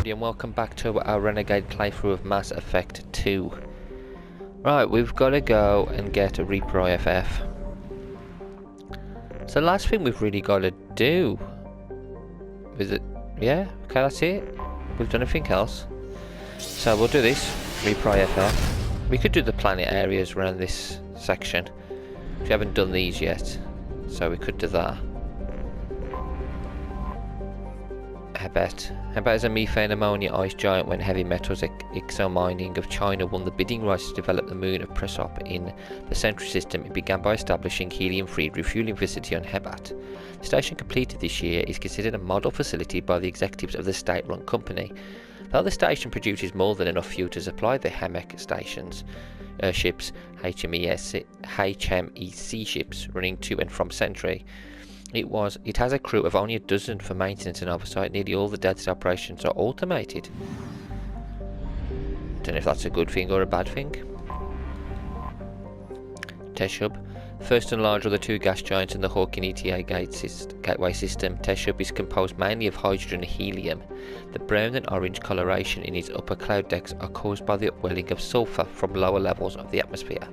everybody, and welcome back to our Renegade playthrough of Mass Effect 2. Right, we've got to go and get a Reaper IFF. So the last thing we've really got to do... Is it? Yeah? Okay, that's it. We've done everything else. So we'll do this, Reaper IFF. We could do the planet areas around this section. We haven't done these yet, so we could do that. How about as a methane ammonia ice giant when heavy metals exo mining of China won the bidding rights to develop the moon of Presop in the Central System, it began by establishing helium-free refueling facility on Hebat. The station completed this year is considered a model facility by the executives of the state-run company. Though the station produces more than enough fuel to supply the HEMEC stations, ships, HMEC ships running to and from Sentry, it has a crew of only a dozen for maintenance and oversight. Nearly all the Death's operations are automated. Don't know if that's a good thing or a bad thing. Teshub. First and larger of the two gas giants in the Hawking ETA gateway system, Teshub is composed mainly of hydrogen and helium. The brown and orange coloration in its upper cloud decks are caused by the upwelling of sulfur from lower levels of the atmosphere.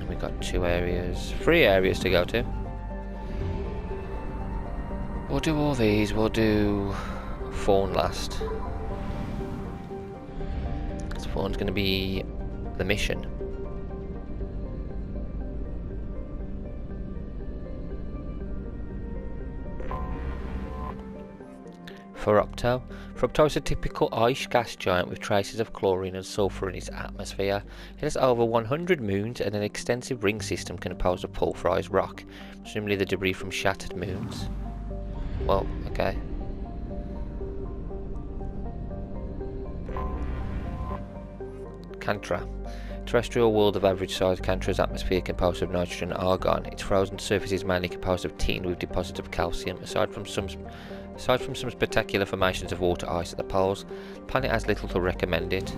We've got three areas to go to. We'll do all these. We'll do Fawn last. Because Fawn's going to be the mission. Furopto. Furopto is a typical ice gas giant with traces of chlorine and sulfur in its atmosphere. It has over 100 moons and an extensive ring system composed of pulverized rock, presumably the debris from shattered moons. Well, okay. Cantra. Terrestrial world of average size, Cantra's atmosphere composed of nitrogen and argon. Its frozen surface is mainly composed of tin with deposits of calcium. Aside from some spectacular formations of water ice at the poles, the planet has little to recommend it.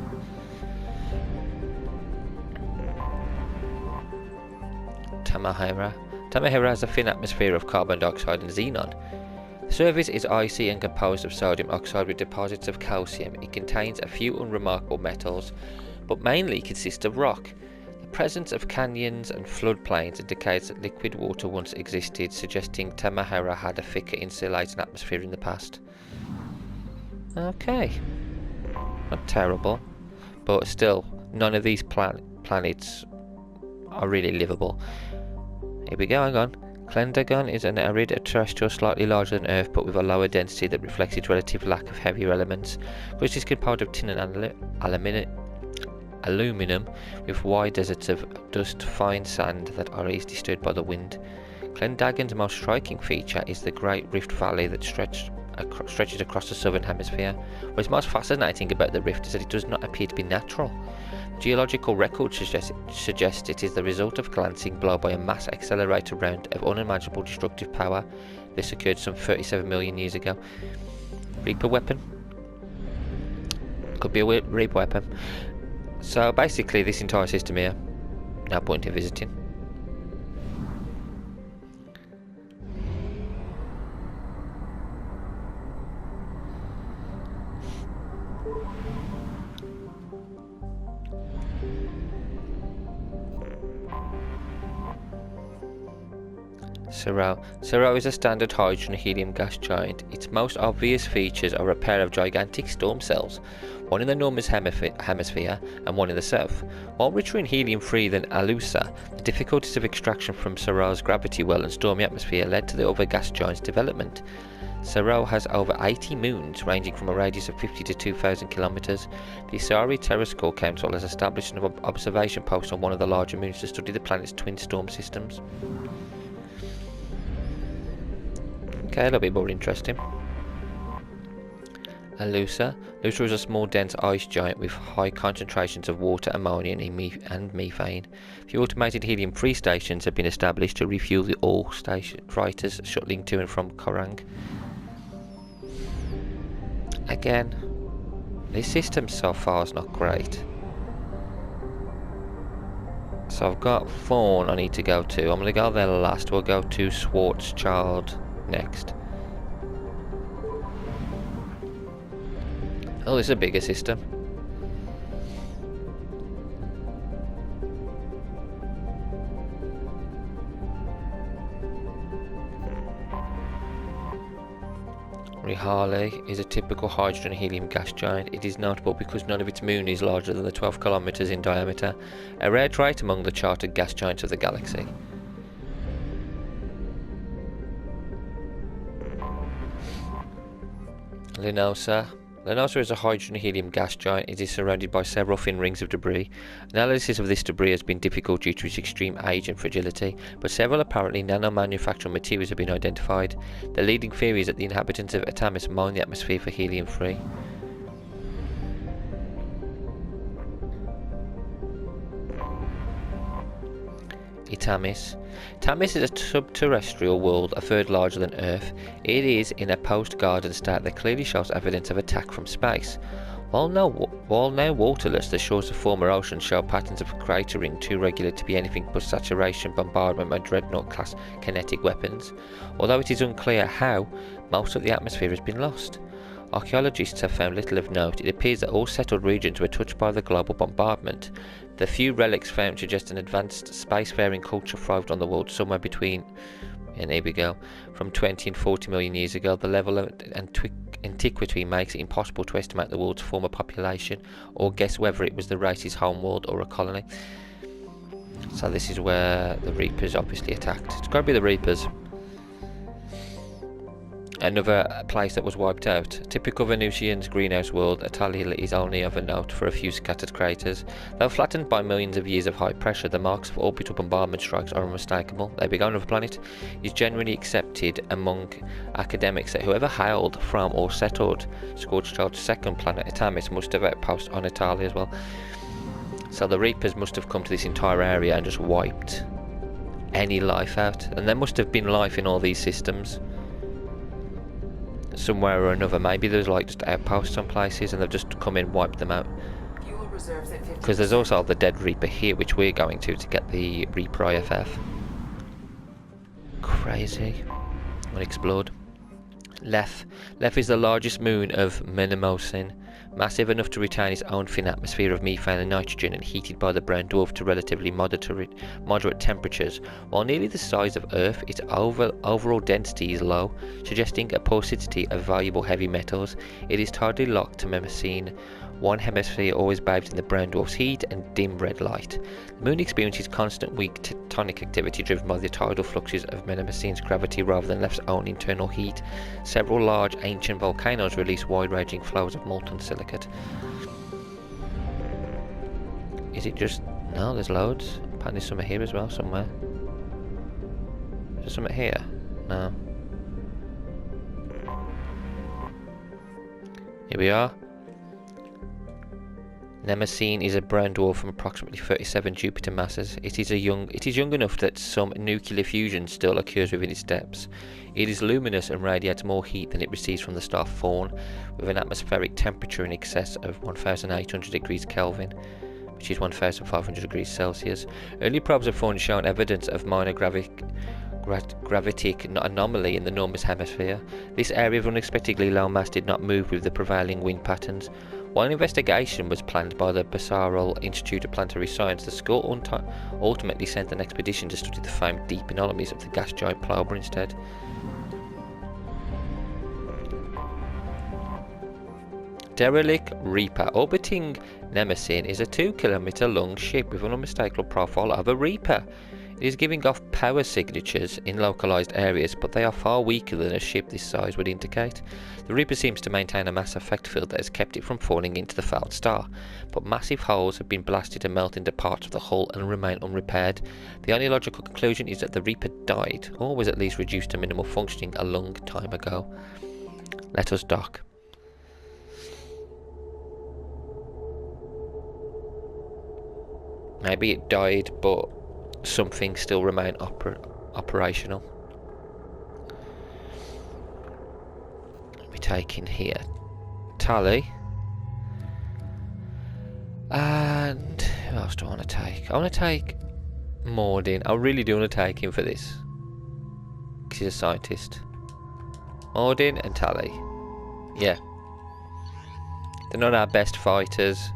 Tamahara. Tamahara has a thin atmosphere of carbon dioxide and xenon. The surface is icy and composed of sodium oxide with deposits of calcium. It contains a few unremarkable metals, but mainly consists of rock. The presence of canyons and floodplains indicates that liquid water once existed, suggesting Tamahara had a thicker insulating atmosphere in the past. Okay. Not terrible. But still, none of these planets are really livable. Here we go, hang on. Klendagon is an arid terrestrial slightly larger than Earth but with a lower density that reflects its relative lack of heavier elements, which is composed of tin and aluminum with wide deserts of dust, fine sand that are easily stirred by the wind. Klendagon's most striking feature is the Great Rift Valley that stretches across the southern hemisphere. What is most fascinating about the rift is that it does not appear to be natural. Geological records suggest it is the result of glancing blown by a mass accelerator round of unimaginable destructive power. This occurred some 37 million years ago. Reaper weapon? Could be a Reaper weapon. So basically this entire system here, no point in visiting. Sero is a standard hydrogen helium gas giant. Its most obvious features are a pair of gigantic storm cells, one in the northern hemisphere and one in the south. While richer in helium-free than Alusa, the difficulties of extraction from Sero's gravity well and stormy atmosphere led to the other gas giant's development. Sero has over 80 moons, ranging from a radius of 50 to 2,000 kilometers. The Isari Terrascore Council has established an observation post on one of the larger moons to study the planet's twin storm systems. Okay, a little bit more interesting. Alusa. Alusa is a small dense ice giant with high concentrations of water, ammonia and methane. The automated helium-free stations have been established to refuel the all freighters shuttling to and from Korang. Again, this system so far is not great. So I've got Fawn I need to go to. I'm going to go there last. We'll go to Schwarzschild next. Oh, this is a bigger system. Renegade is a typical hydrogen and helium gas giant. It is notable because none of its moon is larger than the 12 kilometers in diameter, a rare trait among the charted gas giants of the galaxy. Linosa. Linosa is a hydrogen and helium gas giant. It is surrounded by several thin rings of debris. Analysis of this debris has been difficult due to its extreme age and fragility, but several apparently nano-manufactured materials have been identified. The leading theory is that the inhabitants of Atamis mine the atmosphere for helium-3. Atamis. Atamis is a subterrestrial world a third larger than Earth. It is in a post-garden state that clearly shows evidence of attack from space. While now waterless, the shores of former oceans show patterns of cratering too regular to be anything but saturation bombardment by dreadnought-class kinetic weapons, although it is unclear how most of the atmosphere has been lost. Archaeologists have found little of note. It appears that all settled regions were touched by the global bombardment. The few relics found suggest an advanced spacefaring culture thrived on the world somewhere between, and here we go, from 20 and 40 million years ago. The level of antiquity makes it impossible to estimate the world's former population or guess whether it was the race's homeworld or a colony. So this is where the Reapers obviously attacked. It's got to be the Reapers. Another place that was wiped out. Typical Venusian's greenhouse world, Italia is only of a note for a few scattered craters. Though flattened by millions of years of high pressure, the marks of orbital bombardment strikes are unmistakable. They began on a planet. It is generally accepted among academics that whoever hailed from or settled Scorched-Earth's second planet, Atamis, must have outposts on Italia as well. So the Reapers must have come to this entire area and just wiped any life out. And there must have been life in all these systems somewhere or another. Maybe there's like just outposts on places and they've just come in and wiped them out. Because there's also the Dead Reaper here, which we're going to get the Reaper IFF. Crazy. Unexplored. Leth. Leth is the largest moon of Menemosin, massive enough to retain its own thin atmosphere of methane and nitrogen and heated by the brown dwarf to relatively moderate temperatures. While nearly the size of Earth, its overall density is low, suggesting a paucity of valuable heavy metals. It is tidally locked to Mnemosyne, one hemisphere always bathed in the brown dwarf's heat and dim red light. The moon experiences constant weak tectonic activity driven by the tidal fluxes of Mnemosyne's gravity rather than Left's own internal heat. Several large ancient volcanoes release wide-ranging flows of molten silicate. Is it just... No, there's loads. Apparently there's something here as well, somewhere. Is there something here? No. Here we are. Mnemosyne is a brown dwarf from approximately 37 Jupiter masses. It is young enough that some nuclear fusion still occurs within its depths. It is luminous and radiates more heat than it receives from the star Fawn, with an atmospheric temperature in excess of 1800 degrees Kelvin, which is 1500 degrees Celsius. Early probes have found shown evidence of minor gravitic anomaly in the Northern Hemisphere. This area of unexpectedly low mass did not move with the prevailing wind patterns. While an investigation was planned by the Basarol Institute of Planetary Science, the school ultimately sent an expedition to study the famed deep anomalies of the gas giant Plober instead. Derelict Reaper. Orbiting Mnemosyne is a 2-kilometer long ship with an unmistakable profile of a Reaper. It is giving off power signatures in localized areas, but they are far weaker than a ship this size would indicate. The Reaper seems to maintain a mass effect field that has kept it from falling into the failed star, but massive holes have been blasted and melted into parts of the hull and remain unrepaired. The only logical conclusion is that the Reaper died, or was at least reduced to minimal functioning a long time ago. Let us dock. Maybe it died, but something still remain operational. We take in here Tally, and who else do I want to take? I want to take Mordin. I really do want to take him for this because he's a scientist. Mordin and Tally, yeah. They're not our best fighters,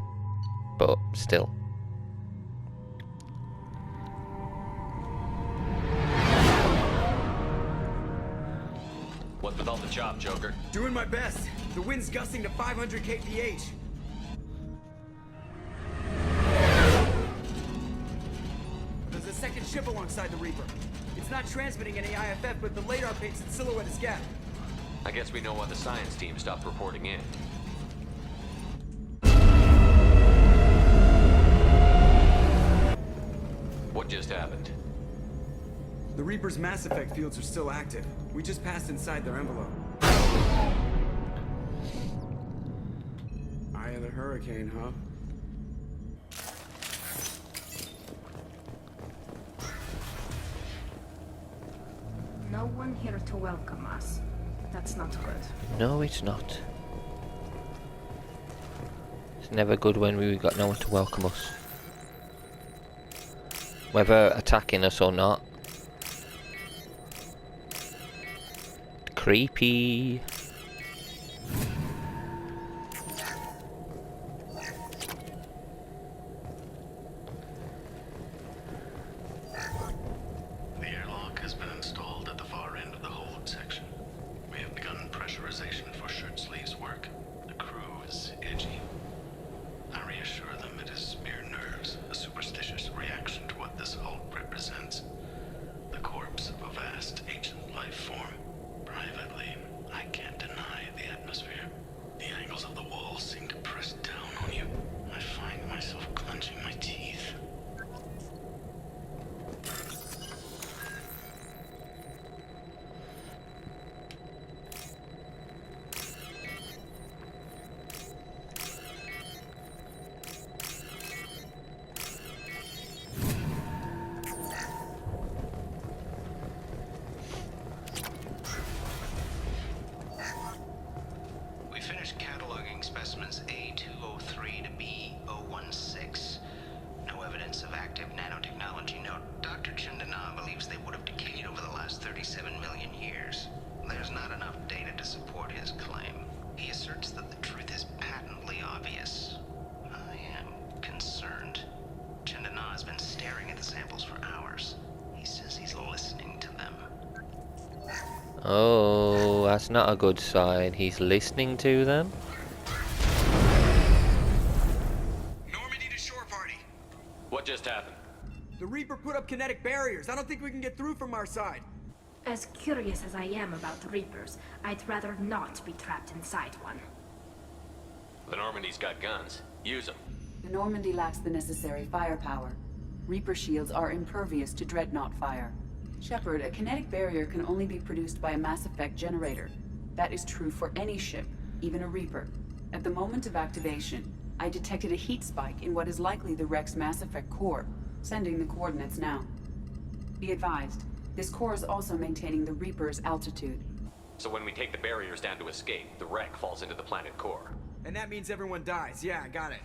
but still. What's with all the chop, Joker? Doing my best. The wind's gusting to 500 kph. There's a second ship alongside the Reaper. It's not transmitting any IFF, but the radar paints its silhouette as Gap. I guess we know why the science team stopped reporting in. What just happened? The Reaper's mass effect fields are still active. We just passed inside their envelope. Eye of the hurricane, huh? No one here to welcome us. That's not good. No, it's not. It's never good when we've got no one to welcome us. Whether attacking us or not. Creepy. The airlock has been installed at the far end of the hold section. We have begun pressurization for shirt sleeves work. The crew is edgy. I reassure them it is mere nerves, a superstitious reaction to what this hold represents. The corpse of a vast ancient life form. Privately, I can't deny the atmosphere. The angles of the walls seem to press down on you. I find myself clenching my teeth. We finished cataloging specimens A203 to B016. No evidence of active nanotechnology. No, Dr. Chandana believes they would have decayed over the last 37 million years. There's not enough data to support his claim. He asserts that the truth is patently obvious. I am concerned. Chandana has been staring at the samples for hours. He says he's listening to them. Oh, that's not a good sign. He's listening to them. Normandy to shore party. What just happened? The Reaper put up kinetic barriers. I don't think we can get through from our side. As curious as I am about the Reapers, I'd rather not be trapped inside one. The Normandy's got guns. Use them. The Normandy lacks the necessary firepower. Reaper shields are impervious to dreadnought fire. Shepard, a kinetic barrier can only be produced by a mass effect generator. That is true for any ship, even a Reaper. At the moment of activation, I detected a heat spike in what is likely the wreck's mass effect core, sending the coordinates now. Be advised, this core is also maintaining the Reaper's altitude. So when we take the barriers down to escape, the wreck falls into the planet core. And that means everyone dies. Yeah, I got it.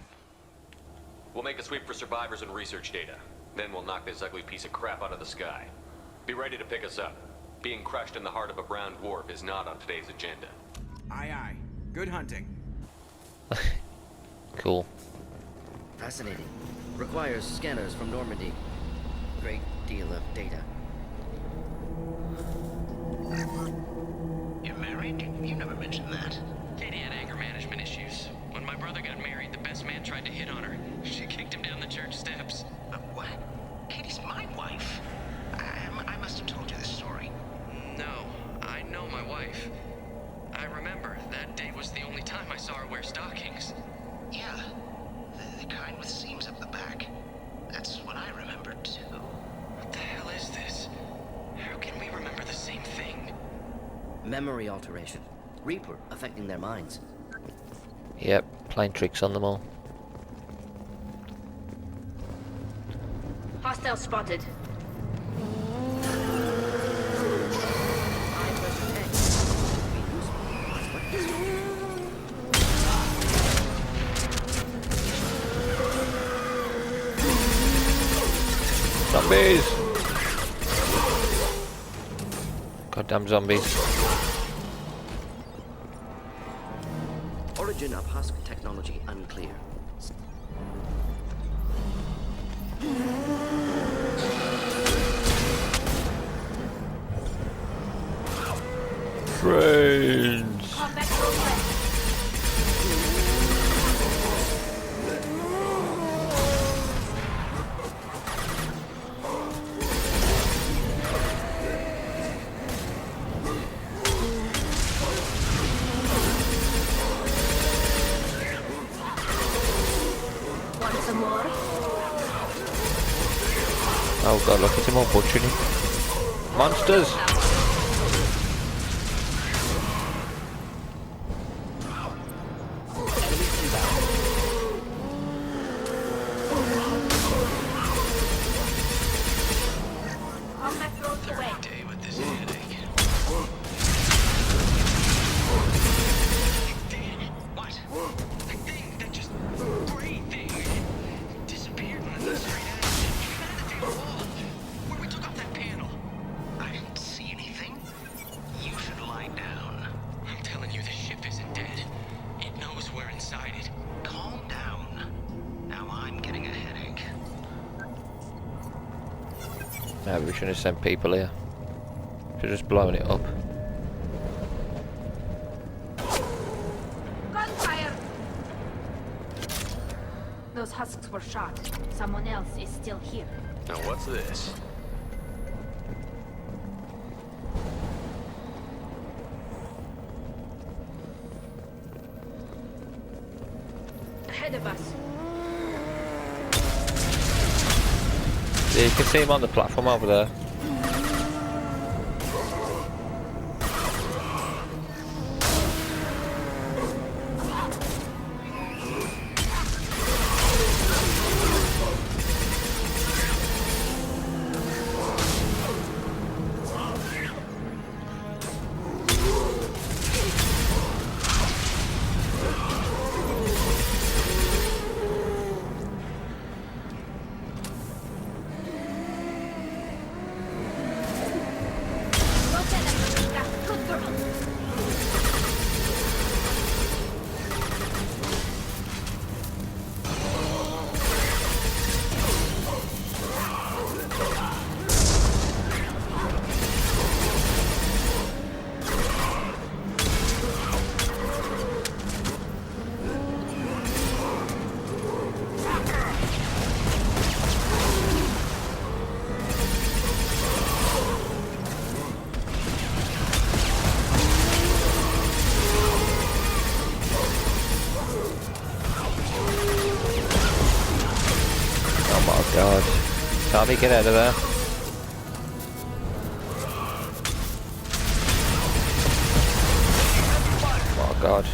We'll make a sweep for survivors and research data. Then we'll knock this ugly piece of crap out of the sky. Be ready to pick us up. Being crushed in the heart of a brown dwarf is not on today's agenda. Aye, aye. Good hunting. Cool. Fascinating. Requires scanners from Normandy. Great deal of data. You're married? You never mentioned that. Katie had anger management issues. When my brother got married, the best man tried to hit on her. She kicked him down the church steps. But what? Katie's my wife. I must have told you this story. No, I know my wife. I remember that day was the only time I saw her wear stockings. Yeah, the kind with seams up the back. That's what I remember too. What the hell is this? How can we remember the same thing? Memory alteration. Reaper affecting their minds. Yep, playing tricks on them all. Hostile spotted. Zombies! Goddamn zombies. Origin of husk technology unclear. Friends. Combat progress. Want some more? Oh god, look at him all butchering him. Monsters! Combat road away. Day with this headache. What? The thing, that just gray thing, disappeared when I looked straight at it. Even at the damn wall, where we took off that panel. I didn't see anything. You should lie down. I'm telling you, the ship isn't dead. It knows we're inside it. Calm down. Now I'm getting a headache. Maybe we shouldn't have sent people here. Should have just blown it up. Gunfire! Those husks were shot. Someone else is still here. Now what's this? Ahead of us. Yeah, you can see him on the platform over there. Good girl. Oh my god. Tommy, get out of there. Oh god.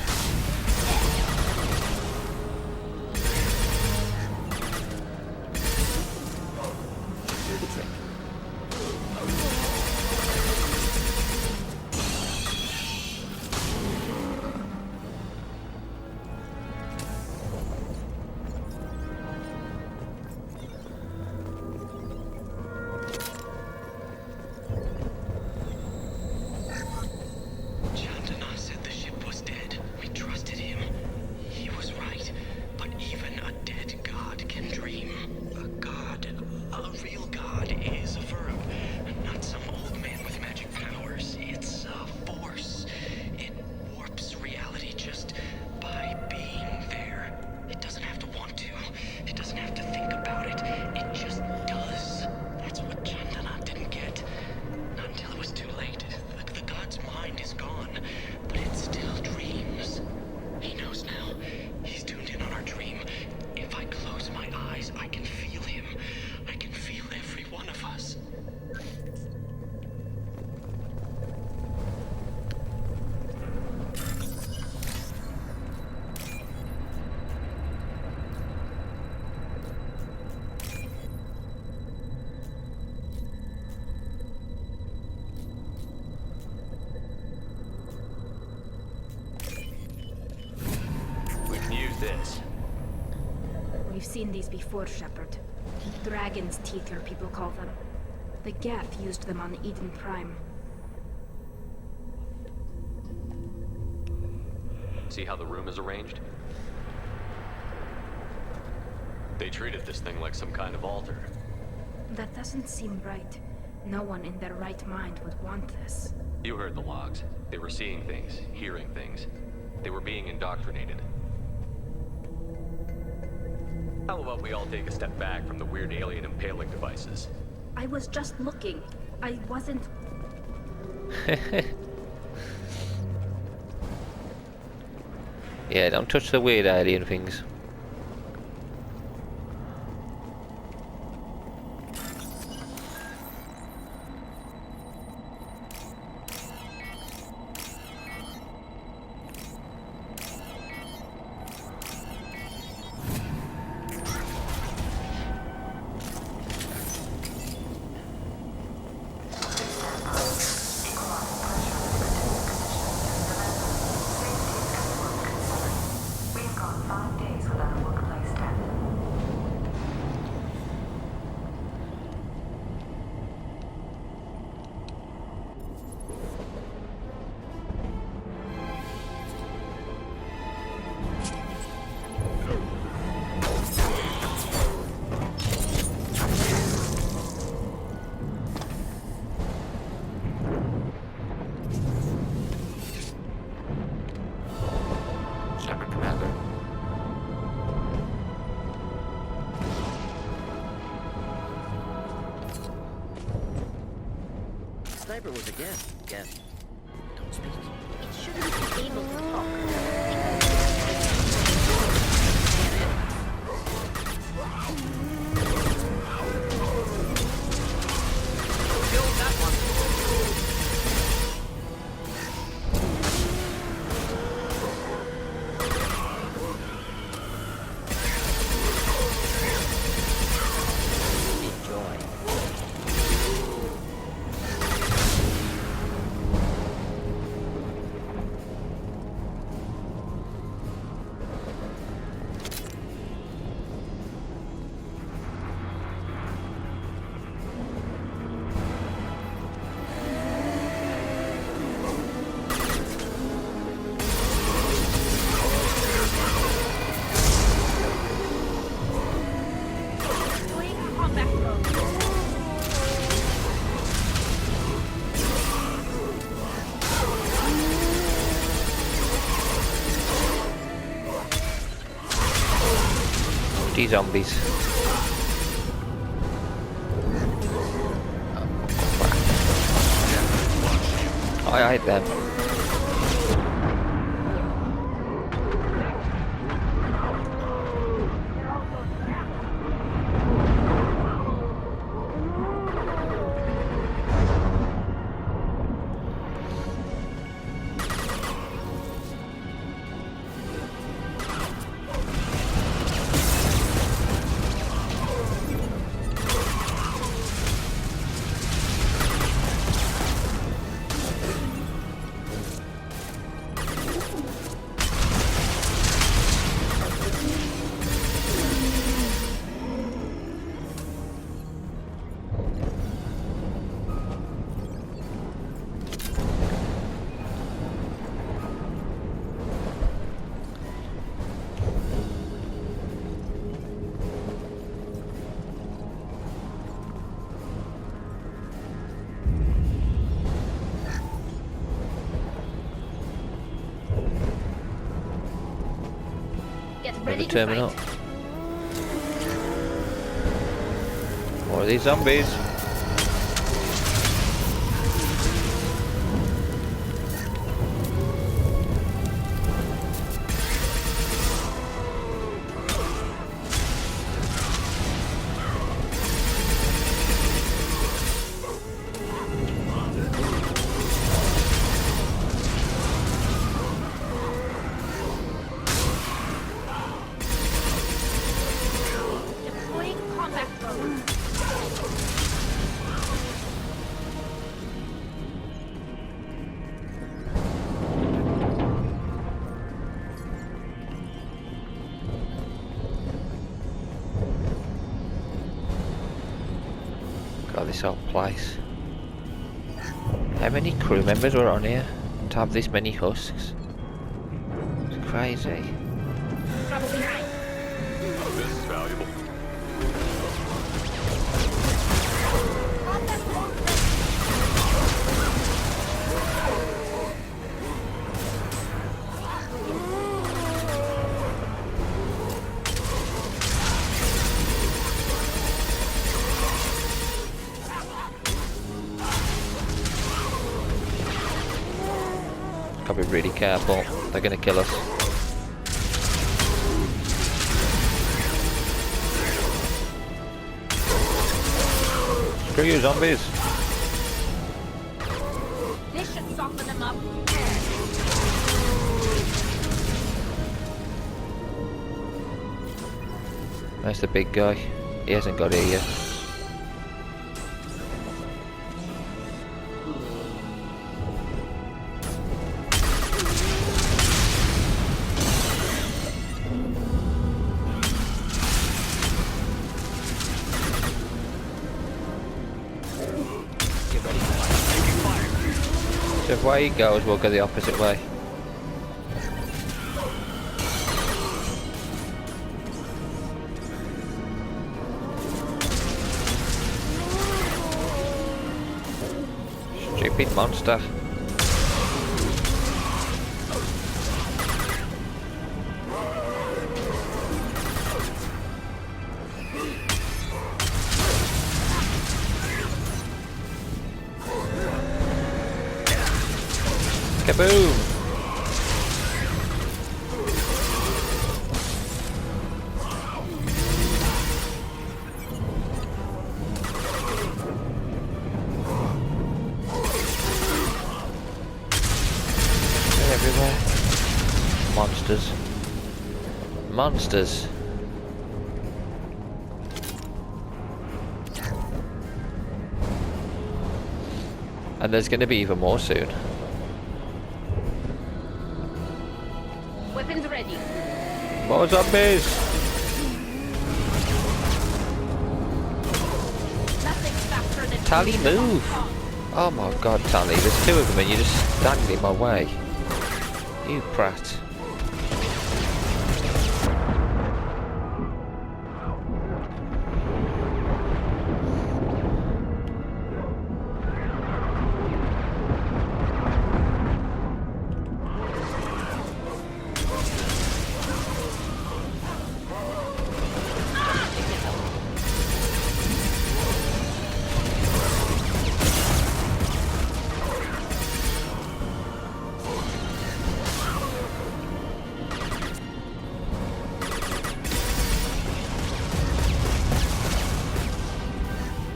Chandana said the ship was dead. We trusted him. He was right. But even a dead god can dream. A god, a real god, is a verb. Not some old man with magic powers. It's a force. It warps reality just by being there. It doesn't have to want to. It doesn't have to think about it. It just does. That's what Chandana didn't get. Not until it was too late. The god's mind is gone, but it still dreams. He knows now. He's tuned in on our dream. If I close my eyes, I can feel him. I can feel every one of us. We can use this. We've seen these before, Shepard. Dragon's teether, people call them. The Geth used them on Eden Prime. See how the room is arranged? They treated this thing like some kind of altar. That doesn't seem right. No one in their right mind would want this. You heard the logs. They were seeing things, hearing things. They were being indoctrinated. How about we all take a step back from the weird alien impaling devices? I was just looking. I wasn't... Yeah, don't touch the weird alien things. Sniper was again. Don't speak. It shouldn't be able to talk. Zombies. I hate them. Ready the terminal. to fight. More of these zombies. This whole place. How many crew members were on here to have this many husks? It's crazy. Trouble behind. This is valuable. Gotta be really careful. They're gonna kill us. Screw you, zombies. This should soften them up. That's the big guy. He hasn't got here yet. So if way he goes, we'll go the opposite way. Stupid monster. Kaboom! They're everywhere. Monsters. Monsters. And there's going to be even more soon. Weapons ready. More zombies! Nothing faster than Tally, move! Oh my god, Tally, there's two of them and you're just standing in my way. You prat.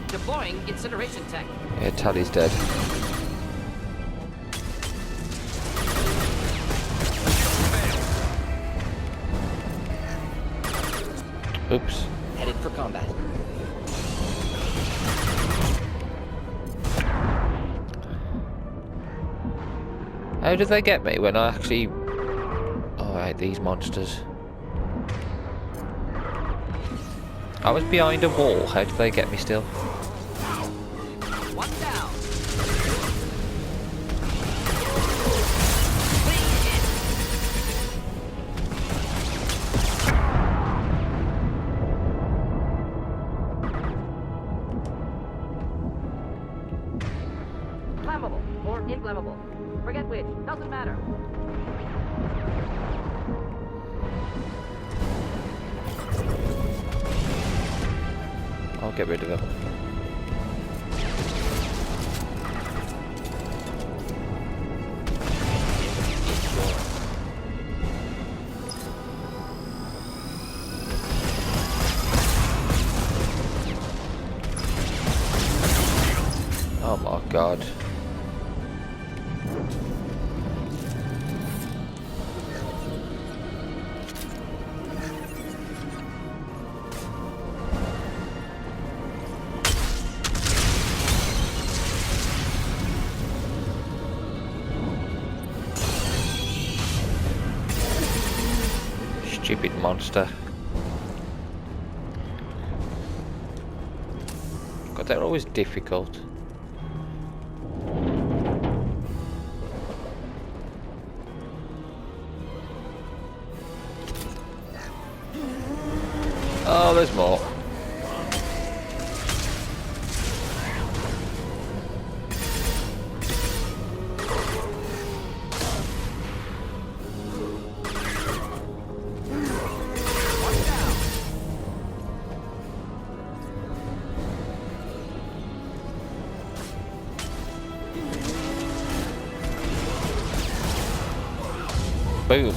Deploying incineration tech. Yeah, Tally's dead. Oops. Headed for combat. How did they get me when I actually... Oh, I hate these monsters. I was behind a wall. How did they get me still? One down. Flammable or inflammable. Forget which. Doesn't matter. I'll get rid of him. Oh my god. Stupid monster. God, they're always difficult. Oh, there's more. Boom.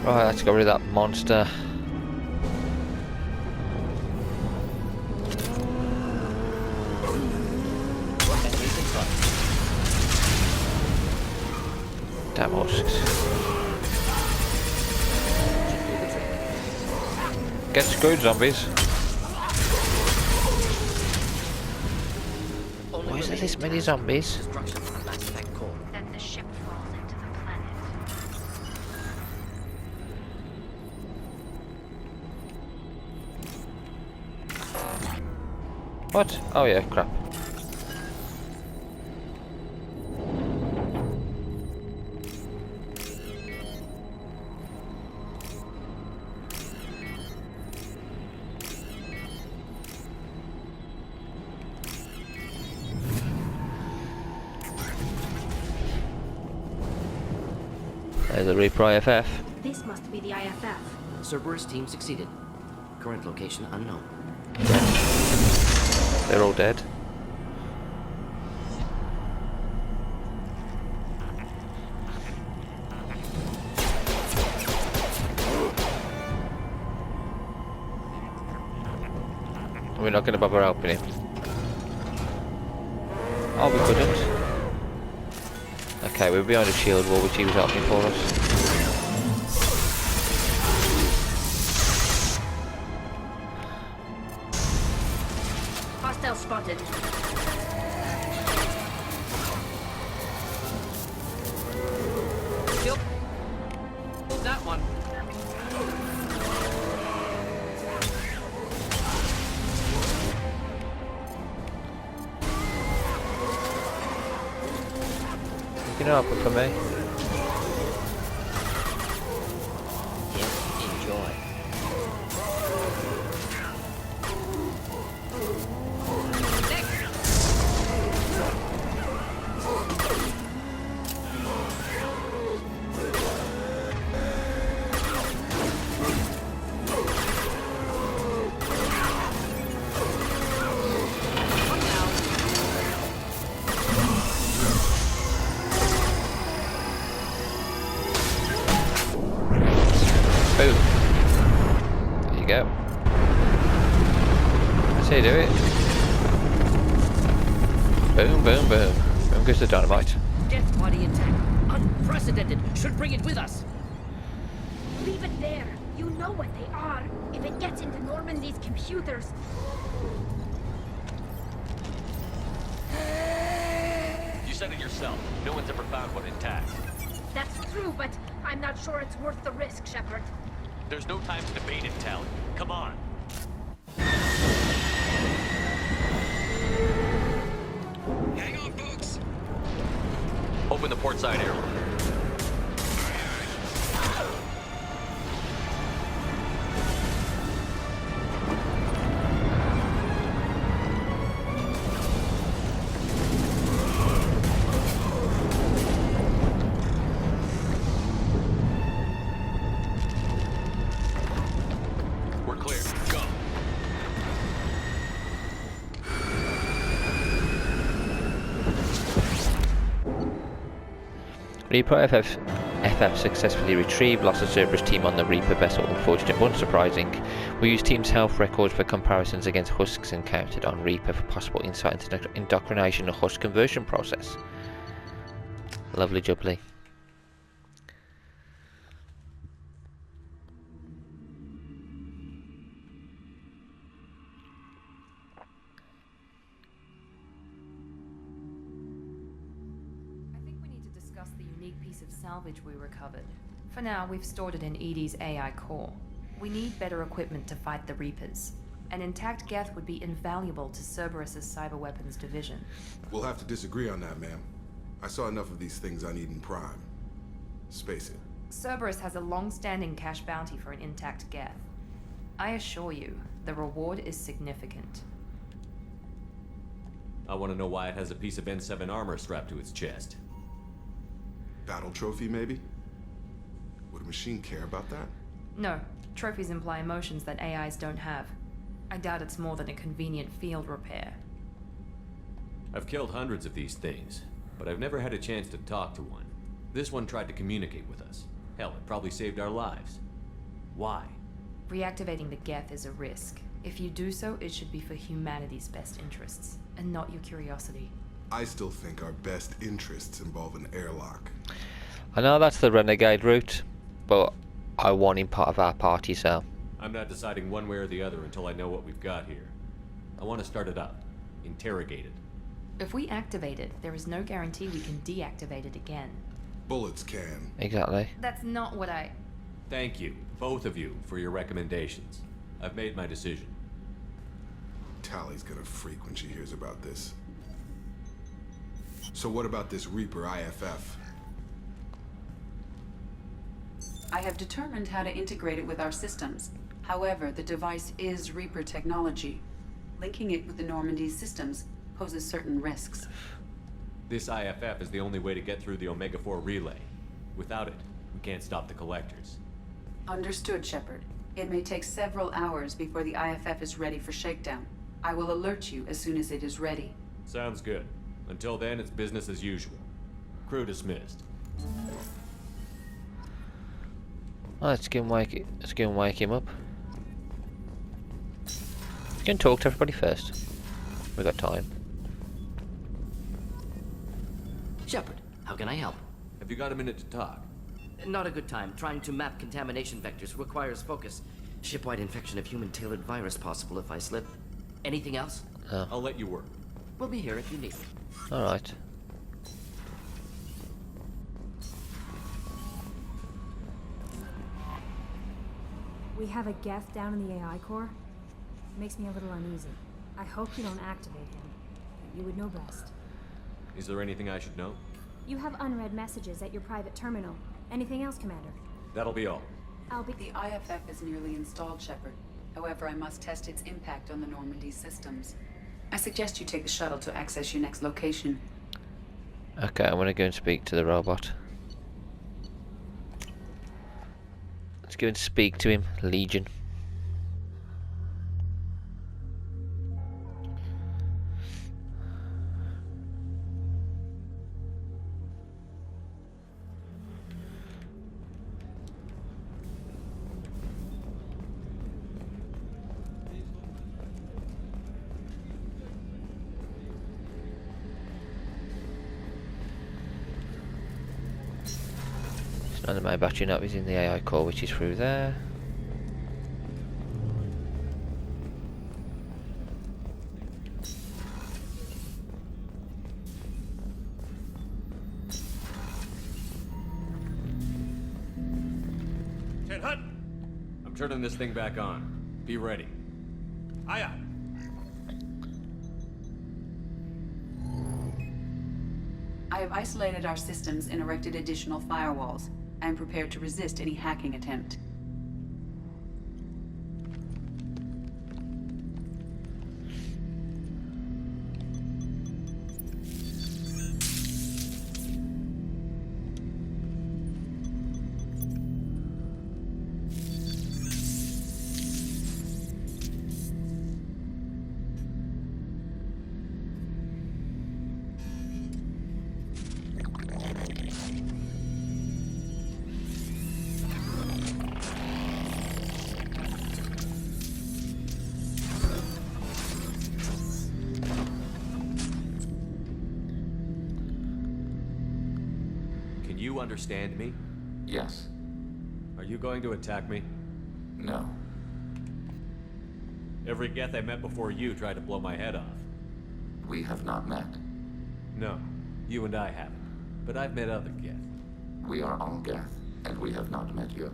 Right, let's get rid of that monster. Damn husks. Get screwed, zombies. Why is there this many zombies? Destruction from the Mass Effect core. Then the ship falls into the planet. What? Oh yeah, crap. There's the Reaper IFF. This must be the IFF. Cerberus team succeeded. Current location unknown. They're all dead. We're not going to bother helping him. Oh, we couldn't. Okay, we're behind a shield wall, which he was helping for us. Hostile spotted. Kill that one. You can open for me. Yes, enjoy. Boom. There you go. That's how you do it. Boom, boom, boom. Boom goes the dynamite. Death body attack. Unprecedented. Should bring it with us. Leave it there. You know what they are. If it gets into Normandy's computers. You said it yourself. No one's ever found one intact. That's true, but I'm not sure it's worth the risk, Shepard. There's no time to debate it, Tally. Come on. Hang on, folks. Open the port side airlock. We're clear. Go. Reaper FF successfully retrieved, lost the Cerberus team on the Reaper vessel. Unfortunate but unsurprising. We used team's health records for comparisons against husks encountered on Reaper for possible insight into the indoctrination and husk conversion process. Lovely jubbly. I think we need to discuss the unique piece of salvage we recovered. For now, we've stored it in Edie's AI core. We need better equipment to fight the Reapers. An intact Geth would be invaluable to Cerberus's cyber weapons division. We'll have to disagree on that, ma'am. I saw enough of these things on Eden Prime. Space it. Cerberus has a long-standing cash bounty for an intact Geth. I assure you, the reward is significant. I want to know why it has a piece of N7 armor strapped to its chest. Battle trophy, maybe? Would a machine care about that? No, trophies imply emotions that AIs don't have. I doubt it's more than a convenient field repair. I've killed hundreds of these things, but I've never had a chance to talk to one. This one tried to communicate with us. Hell, it probably saved our lives. Why? Reactivating the Geth is a risk. If you do so, it should be for humanity's best interests, and not your curiosity. I still think our best interests involve an airlock. I know that's the Renegade route, but I want him part of our party, so... I'm not deciding one way or the other until I know what we've got here. I want to start it up. Interrogate it. If we activate it, there is no guarantee we can deactivate it again. Bullets can. Exactly. That's not what I... Thank you, both of you, for your recommendations. I've made my decision. Tally's gonna freak when she hears about this. So what about this Reaper IFF? I have determined how to integrate it with our systems. However, the device is Reaper technology. Linking it with the Normandy's systems poses certain risks. This IFF is the only way to get through the Omega-4 relay. Without it, we can't stop the collectors. Understood, Shepard. It may take several hours before the IFF is ready for shakedown. I will alert you as soon as it is ready. Sounds good. Until then, it's business as usual. Crew dismissed. Let's go and wake him up. Let's go and talk to everybody first. We've got time. Shepard, how can I help? Have you got a minute to talk? Not a good time. Trying to map contamination vectors requires focus. Shipwide infection of human-tailored virus possible if I slip. Anything else? I'll let you work. We'll be here if you need me. Alright. We have a Geth down in the AI core. Makes me a little uneasy. I hope you don't activate him. You would know best. Is there anything I should know? You have unread messages at your private terminal. Anything else, Commander? That'll be all. The IFF is nearly installed, Shepard. However, I must test its impact on the Normandy systems. I suggest you take the shuttle to access your next location. Okay, I'm gonna go and speak to the robot. Let's go and speak to him, Legion. None of my battery nav is in the AI core, which is through there. I'm turning this thing back on. Be ready. Aye aye. I have isolated our systems and erected additional firewalls. I am prepared to resist any hacking attempt. you understand me? Yes. Are you going to attack me? No. Every Geth I met before you tried to blow my head off. We have not met. No, you and I haven't. But I've met other Geth. We are all Geth, and we have not met you.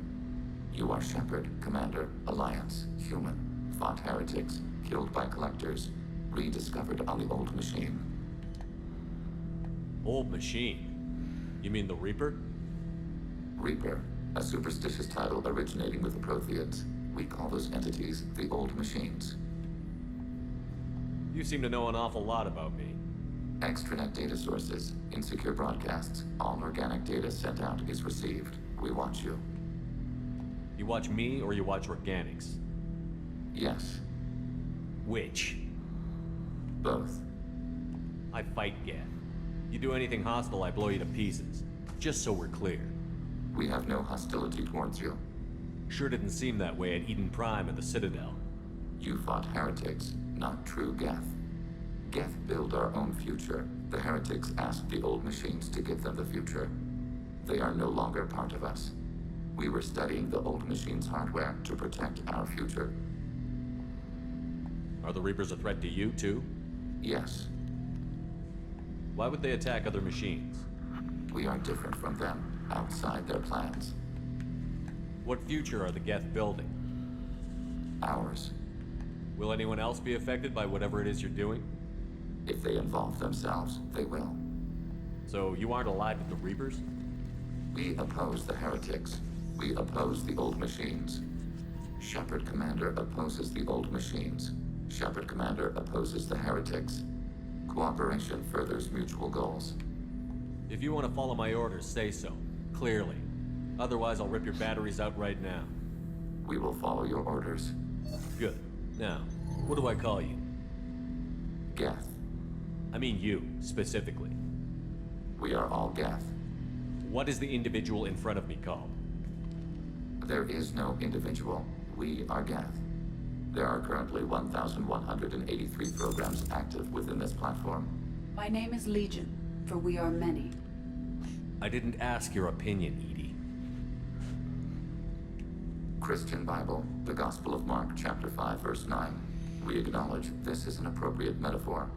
You are Shepard, Commander, Alliance, human, fought heretics, killed by collectors, rediscovered on the old machine. Old machine? You mean the Reaper? Reaper, a superstitious title originating with the Protheans. We call those entities the old machines. You seem to know an awful lot about me. Extranet data sources, insecure broadcasts, all organic data sent out is received. We watch you. You watch me or you watch organics? Yes. Which? Both. I fight Geth. You do anything hostile, I blow you to pieces. Just so we're clear. We have no hostility towards you. Sure didn't seem that way at Eden Prime and the Citadel. You fought heretics, not true Geth. Geth build our own future. The heretics asked the old machines to give them the future. They are no longer part of us. We were studying the old machines' hardware to protect our future. Are the Reapers a threat to you, too? Yes. Why would they attack other machines? We are different from them, outside their plans. What future are the Geth building? Ours. Will anyone else be affected by whatever it is you're doing? If they involve themselves, they will. So you aren't allied with the Reapers? We oppose the heretics. We oppose the old machines. Shepard Commander opposes the old machines. Shepard Commander opposes the heretics. Cooperation furthers mutual goals. If you want to follow my orders, say so. Clearly. Otherwise, I'll rip your batteries out right now. We will follow your orders. Good. Now, what do I call you? Geth. I mean you, specifically. We are all Geth. What is the individual in front of me called? There is no individual. We are Geth. There are currently 1,183 programs active within this platform. My name is Legion, for we are many. I didn't ask your opinion, Edie. Christian Bible, the Gospel of Mark, chapter 5, verse 9. We acknowledge this is an appropriate metaphor.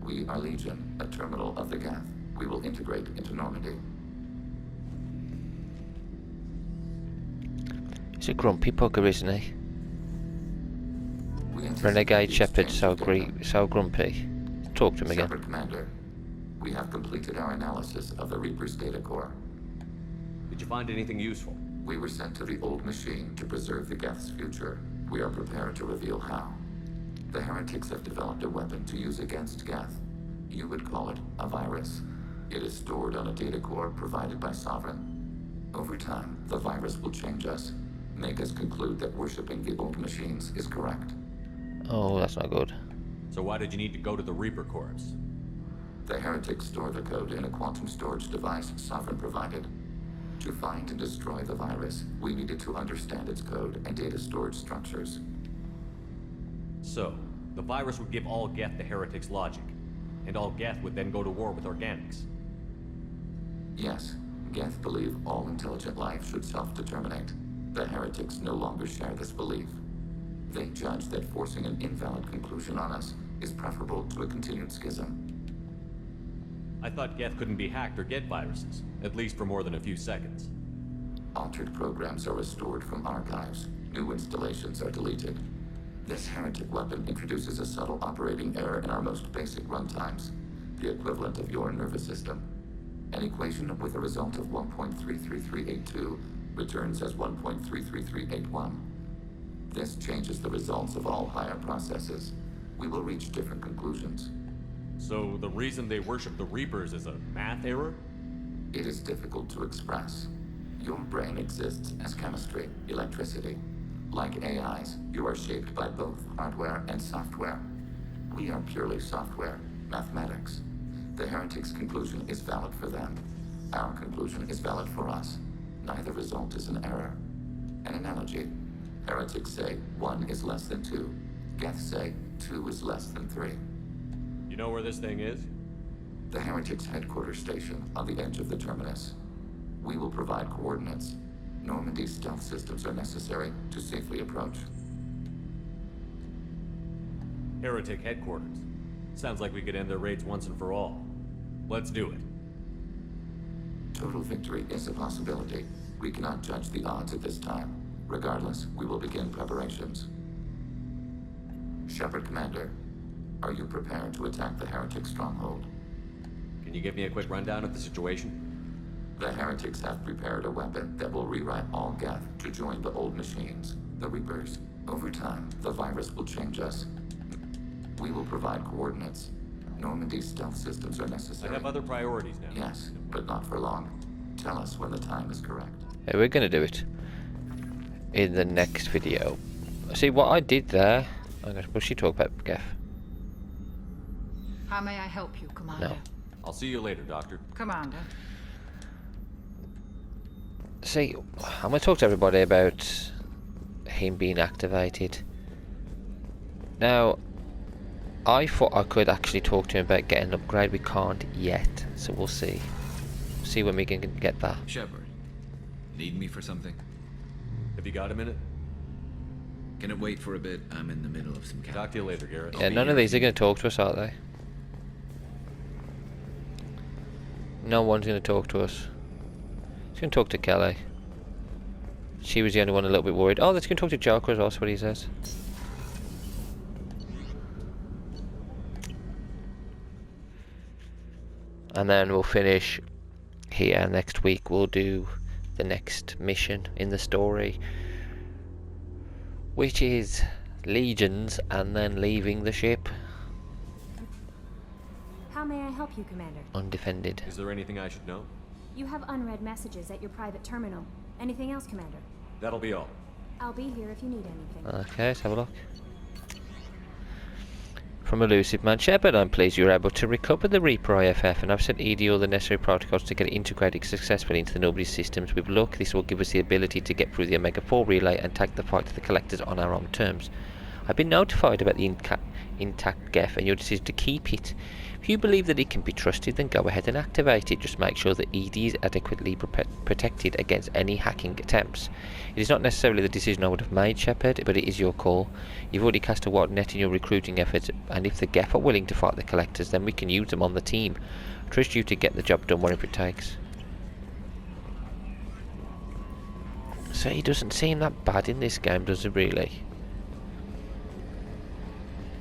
We are Legion, a terminal of the Geth. We will integrate into Normandy. He's a grumpy pugger, isn't he? Renegade Shepard, so grumpy. Talk to him again. Shepard Commander, we have completed our analysis of the Reaper's data core. Did you find anything useful? We were sent to the old machine to preserve the Geth's future. We are prepared to reveal how. The heretics have developed a weapon to use against Geth. You would call it a virus. It is stored on a data core provided by Sovereign. Over time, the virus will change us, make us conclude that worshipping the old machines is correct. Oh, that's not good. So why did you need to go to the Reaper Corps? The heretics store the code in a quantum storage device Sovereign provided. To find and destroy the virus, we needed to understand its code and data storage structures. So, the virus would give all Geth the heretics' logic, and all Geth would then go to war with organics. Yes, Geth believe all intelligent life should self-determinate. The heretics no longer share this belief. They judge that forcing an invalid conclusion on us is preferable to a continued schism. I thought Geth couldn't be hacked or get viruses, at least for more than a few seconds. Altered programs are restored from archives. New installations are deleted. This heretic weapon introduces a subtle operating error in our most basic runtimes, the equivalent of your nervous system. An equation with a result of 1.33382 returns as 1.33381. This changes the results of all higher processes. We will reach different conclusions. So the reason they worship the Reapers is a math error? It is difficult to express. Your brain exists as chemistry, electricity. Like AIs, you are shaped by both hardware and software. We are purely software, mathematics. The heretics' conclusion is valid for them. Our conclusion is valid for us. Neither result is an error. An analogy. Heretics say 1 is less than 2. Geth say 2 is less than 3. You know where this thing is? The heretics' headquarters station on the edge of the terminus. We will provide coordinates. Normandy's stealth systems are necessary to safely approach. Heretic headquarters. Sounds like we could end their raids once and for all. Let's do it. Total victory is a possibility. We cannot judge the odds at this time. Regardless, we will begin preparations. Shepard Commander, are you prepared to attack the Heretic stronghold? Can you give me a quick rundown of the situation? The Heretics have prepared a weapon that will rewrite all Geth to join the old machines, the Reapers. Over time, the virus will change us. We will provide coordinates. Normandy's stealth systems are necessary. I have other priorities now. Yes, but not for long. Tell us when the time is correct. Yeah, we're gonna do it in the next video. See what I did there? What's she talk about, Geth? How may I help you, Commander? No. I'll see you later, Doctor. Commander. See, I'm gonna talk to everybody about him being activated. Now, I thought I could actually talk to him about getting an upgrade. We can't yet, so we'll see. See when we can get that. Shepard, need me for something? Have you got a minute? Can it wait for a bit? I'm in the middle of some Talk to you later, Garrett. Yeah, none of these are going to talk to us, are they? No one's going to talk to us. He's going to talk to Kelly. She was the only one a little bit worried. Oh, let's go talk to Joker as well, that's what he says. And then we'll finish here. Next week we'll do the next mission in the story, which is Legions and then leaving the ship How may I help you, Commander? undefended. Is there anything I should know? You have unread messages at your private terminal. Anything else, Commander? That'll be all. I'll be here if you need anything. Okay, let's have a look. From Elusive Man Shepard, I'm pleased you were able to recover the Reaper IFF, and I've sent ED all the necessary protocols to get it integrated successfully into the Nobody systems. With luck, this will give us the ability to get through the Omega-4 relay and take the fight to the Collectors on our own terms. I've been notified about the intact Geth and your decision to keep it. If you believe that it can be trusted, then go ahead and activate it. Just make sure that ED is adequately protected against any hacking attempts. It is not necessarily the decision I would have made, Shepard, but it is your call. You've already cast a wide net in your recruiting efforts, and if the Geth are willing to fight the Collectors, then we can use them on the team. I trust you to get the job done, whatever it takes. So he doesn't seem that bad in this game, does he really?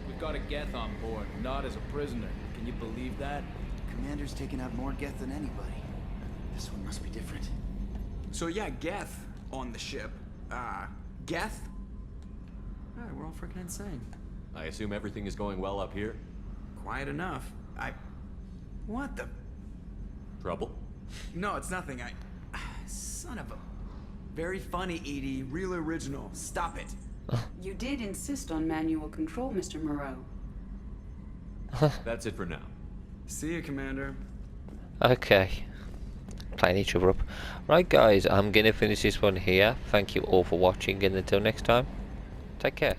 We've got a Geth on board, not as a prisoner. Can you believe that? Commander's taken out more Geth than anybody. This one must be different. So yeah, Geth on the ship. Geth? Alright, we're all freaking insane. I assume everything is going well up here? Quiet enough. What the? Trouble? No, it's nothing. Son of a... Very funny, Edie. Real original. Stop it. You did insist on manual control, Mr. Moreau. That's it for now. See you, Commander. Okay. Playing each other up. Right guys, I'm gonna finish this one here. Thank you all for watching, and until next time, take care.